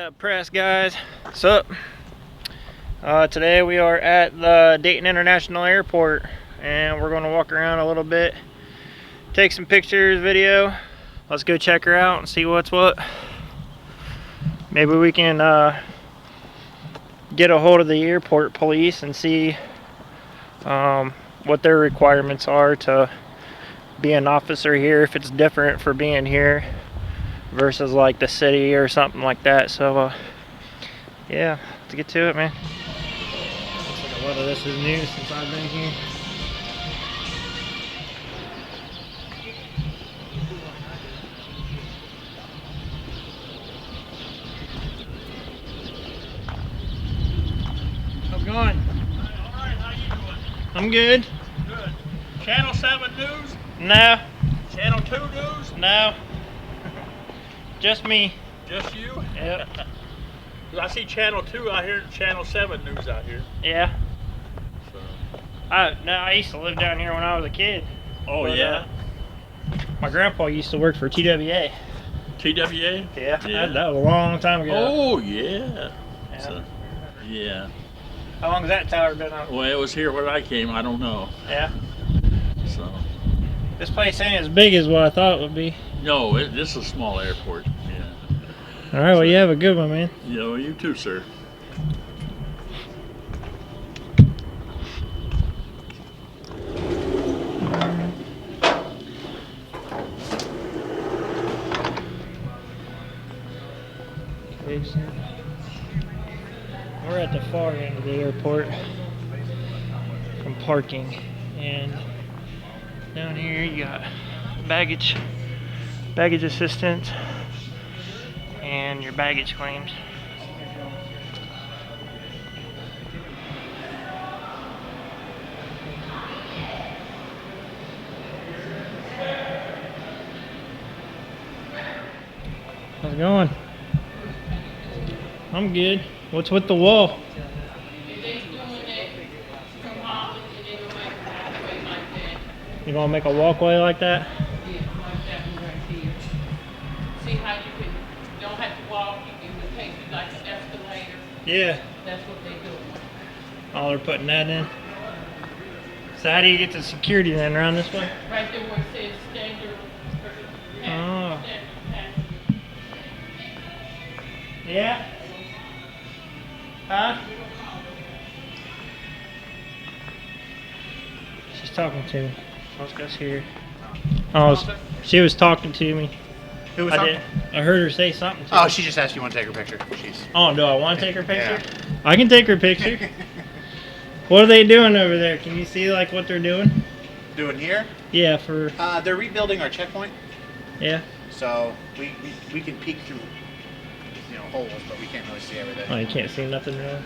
up, press guys? What's up? Today we are at the Dayton International Airport and we're going to walk around a little bit, take some pictures, video. Let's go check her out and see what's what. Maybe we can get a hold of the airport police and see what their requirements are to be an officer here, if it's different for being here versus like the city or something like that. So yeah, let's get to it, man. Looks like a lot of this is new since I've been here. How's it going? Alright, how you doing? I'm good. Good. Channel 7 News? No. Channel 2 News? No. Just me. Just you? Yep. I see Channel 2 out here and Channel 7 News out here. Yeah. So. I used to live down here when I was a kid. Oh, But, yeah? My grandpa used to work for TWA. TWA? Yeah. Yeah. That was a long time ago. Oh, yeah. Yeah. So, yeah. How long has that tower been up? Well, it was here when I came. I don't know. Yeah. So. This place ain't as big as what I thought it would be. No, this is a small airport. Yeah. All right, well, you have a good one, man. You know, you too, sir. We're at the far end of the airport from parking, and down here you got baggage assistance and your baggage claims. How's it going? I'm good. What's with the wall? You gonna make a walkway like that? Yeah, like that one right here. See how you can, don't have to walk, you can take it like an escalator. Yeah. That's what they do. Oh, they're putting that in. So how do you get to security then, around this way? Right there where it says standard. Oh. Yeah? Huh? She's talking to me. Let's go see her. She was talking to me. Who was I talking? did. I heard her say something to Oh, me. she just asked you want to take her picture. She's. Oh, do I want to take her picture? Yeah. I can take her picture. What are they doing over there? Can you see like what they're doing? Doing here? Yeah, for They're rebuilding our checkpoint, yeah. so we can peek through, holes, but we can't really see everything. Oh, you can't see nothing really.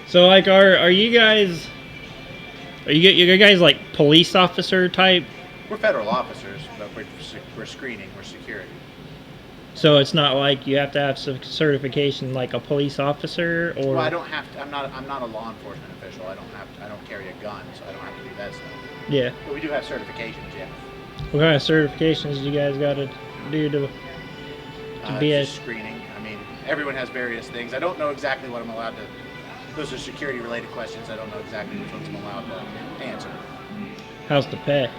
So like, are you guys? Are you guys like police officer type? We're federal officers, but we're screening. We're security. So it's not like you have to have some certification like a police officer, or Well, I don't have to. I'm not a law enforcement official. I don't carry a gun, so I don't have to do that stuff. yeah. But we do have certifications, yeah. What kind of certifications you guys got to do to be a? Just screening. I mean, everyone has various things. I don't know exactly what I'm allowed to. Those are security-related questions. I don't know exactly which ones I'm allowed to answer. How's the pay?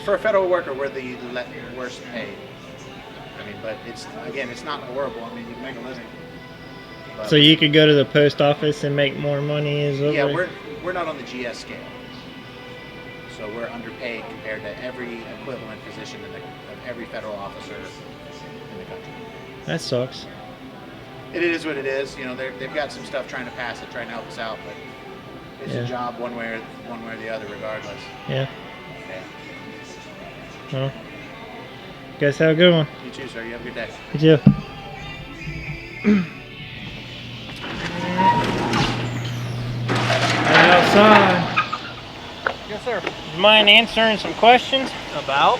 For a federal worker, we're the worst paid. I mean, but it's not horrible. I mean, you can make a living. But So you could go to the post office and make more money as well? yeah, we're not on the GS scale, so we're underpaid compared to every equivalent position of every federal officer in the country. That sucks. It is what it is. They've got some stuff trying to pass it, trying to help us out, but it's Yeah. a job one way or the other, regardless. Yeah. Yeah. Well, guys have a good one. You too, sir. You have a good day. You too. Right outside. Yes, sir. You mind answering some questions? About?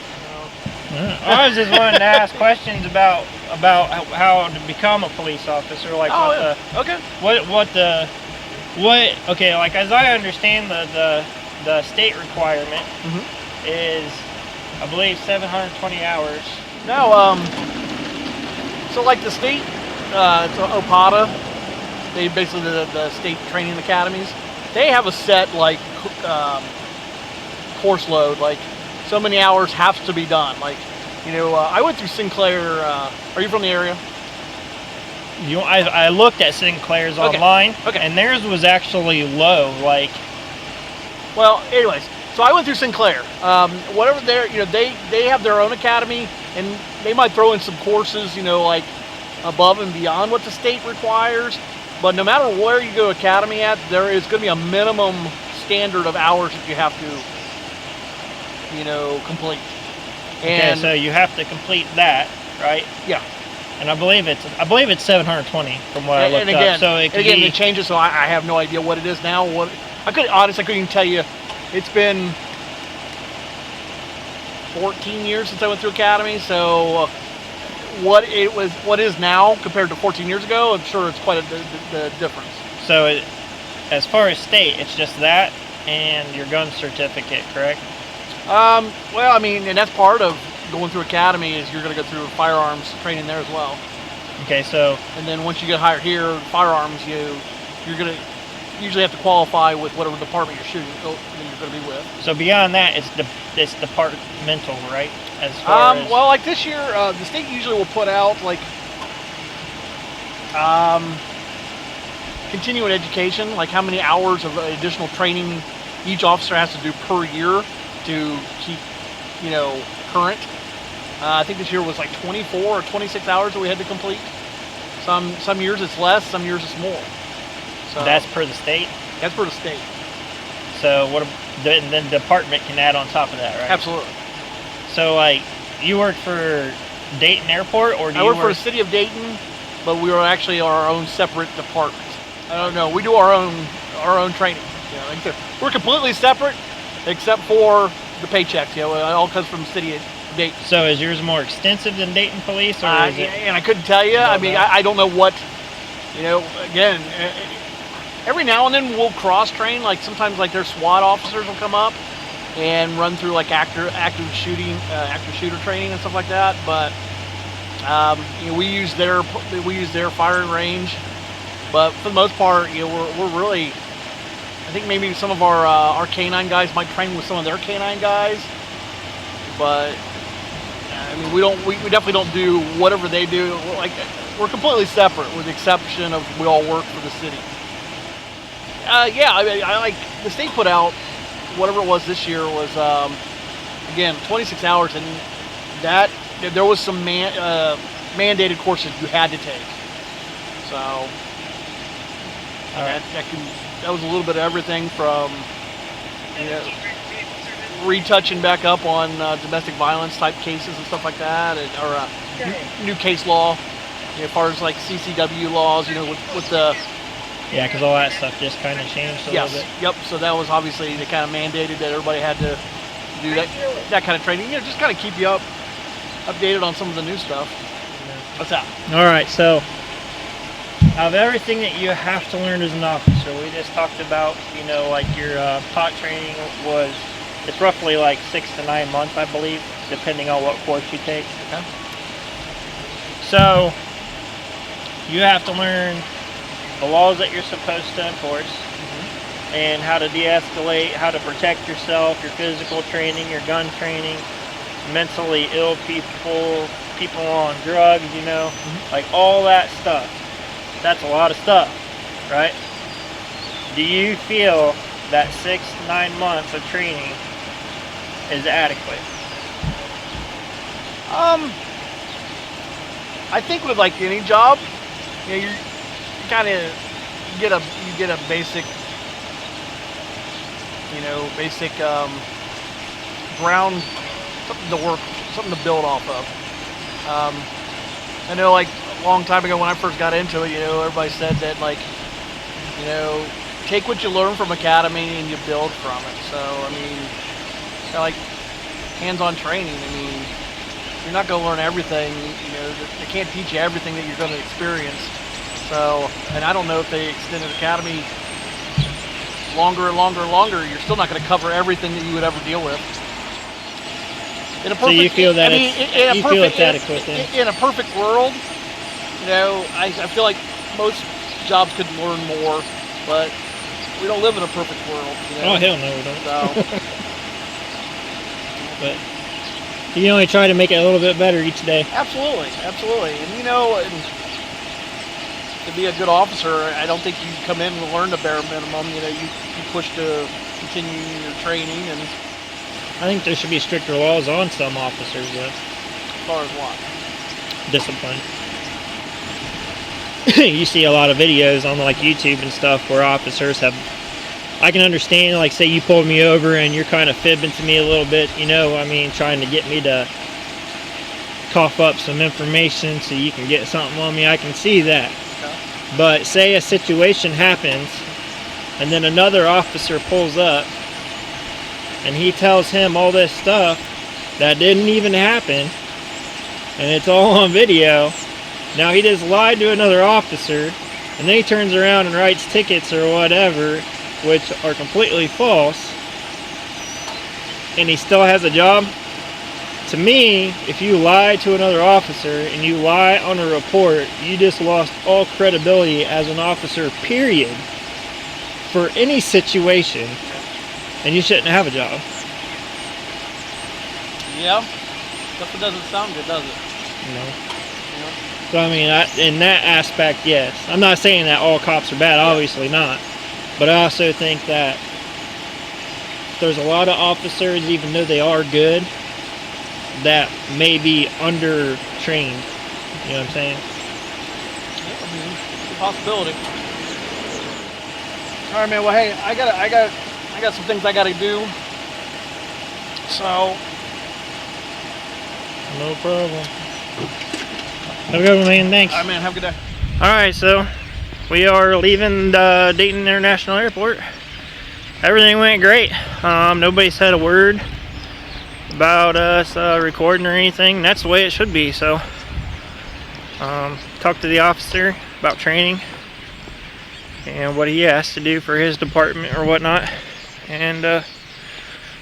I was just wanting to ask questions about how to become a police officer. Like Okay. Okay, like as I understand the state requirement is, I believe, 720 hours. Now, so like the state it's OPATA. They basically the state training academies. They have a set like course load, like so many hours has to be done. Like, you know, I went through Sinclair. Are you from the area? I looked at Sinclair's Okay. online, Okay. and theirs was actually low. Like, Well, anyways, so I went through Sinclair. Whatever they're, you know, they have their own academy, and they might throw in some courses, you know, like above and beyond what the state requires. But no matter where you go academy at, there is going to be a minimum standard of hours that you have to, you know, complete. okay, And so you have to complete that, right? yeah, And I believe it's 720 from what I looked and again, up. So it could again, be, it changes. So I have no idea what it is now. What I couldn't even tell you. It's been 14 years since I went through academy. So what is now compared to 14 years ago, I'm sure it's quite the difference. so as far as state, it's just that and your gun certificate, correct? Well, I mean, and that's part of going through academy is you're going to go through firearms training there as well. Okay, so And then once you get hired here, firearms, you're going to usually have to qualify with whatever department you're shooting that you're going to be with. beyond that, it's departmental, right? As far as Well, like this year, the state usually will put out like continuing education, like how many hours of additional training each officer has to do per year to keep, you know, current. I think this year was like 24 or 26 hours that we had to complete. Some years it's less, some years it's more. So that's per the state. that's for the state. So then the department can add on top of that, right? Absolutely. So like, you work for Dayton Airport, or do I you work for the city of Dayton, but we are actually our own separate department. I don't know. We do our own training. You know, like we're completely separate, except for the paychecks. You know, it all comes from the city of Dayton. So is yours more extensive than Dayton Police, or is it? And I couldn't tell you. I mean, know. I don't know what. You know, again, every now and then we'll cross train. Like sometimes, like their SWAT officers will come up and run through like active shooter training and stuff like that. But you know, we use their firing range. But for the most part, you know, we're really. I think maybe some of our K9 guys might train with some of their K9 guys, but I mean, we definitely don't do whatever they do. Like we're completely separate, with the exception of we all work for the city. Yeah, I like the state put out whatever it was this year was again 26 hours, and that there was some mandated courses you had to take. So that was a little bit of everything from, you know, retouching back up on domestic violence type cases and stuff like that, or new case law, you know, as far as like CCW laws, you know, with the Yeah, because all that stuff just kind of changed a little bit. Yep. So that was obviously they kind of mandated that everybody had to do that kind of training. You know, just kind of keep you updated on some of the new stuff. What's that? All right, so of everything that you have to learn as an officer, we just talked about, you know, like your pot training it's roughly like 6 to 9 months, I believe, depending on what course you take. Okay. So you have to learn the laws that you're supposed to enforce, and how to de-escalate, how to protect yourself, your physical training, your gun training, mentally ill people on drugs, you know, like all that stuff. That's a lot of stuff, right? Do you feel that 6 to 9 months of training is adequate? I think with like any job, you know, you kind of get a basic, you know, ground, something to build off of. I know, like a long time ago when I first got into it, you know, everybody said that, like, you know, take what you learn from academy and you build from it. So I mean, kind of like hands-on training. I mean, you're not going to learn everything. You know, they can't teach you everything that you're going to experience. So, and I don't know if they extended academy longer and longer and longer, you're still not going to cover everything that you would ever deal with. In a perfect, So you feel that it's adequate then? in a perfect world, You know, I feel like most jobs could learn more, but we don't live in a perfect world. You know? Oh hell no, we don't. So, But you can only try to make it a little bit better each day. absolutely, absolutely. And you know, to be a good officer, I don't think you come in and learn the bare minimum. You know, you push to continue your training, and I think there should be stricter laws on some officers, though. as far as what? Discipline. You see a lot of videos on like YouTube and stuff where officers have, I can understand, like say you pulled me over and you're kind of fibbing to me a little bit, you know, I mean, trying to get me to cough up some information so you can get something on me. I can see that. Okay. But say a situation happens and then another officer pulls up and he tells him all this stuff that didn't even happen, and it's all on video. Now he just lied to another officer, and then he turns around and writes tickets or whatever, which are completely false, and he still has a job. To me, if you lie to another officer and you lie on a report, you just lost all credibility as an officer, period, for any situation, and you shouldn't have a job. Yeah, stuff doesn't sound good, does it? No. So I mean, in that aspect, yes. I'm not saying that all cops are bad, obviously not. But I also think that there's a lot of officers, even though they are good, that may be under-trained. You know what I'm saying? Yeah, I mean, it's a possibility. All right, man. Well, hey, I got some things I got to do. So, No problem. Have a good one, man. Thanks. all right, man. Have a good day. Alright, so we are leaving the Dayton International Airport. Everything went great. Nobody said a word about us recording or anything. That's the way it should be. So talked to the officer about training and what he has to do for his department or whatnot, and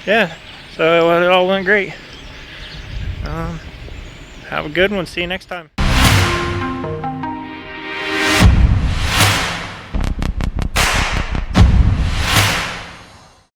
yeah, so it all went great. Have a good one. See you next time.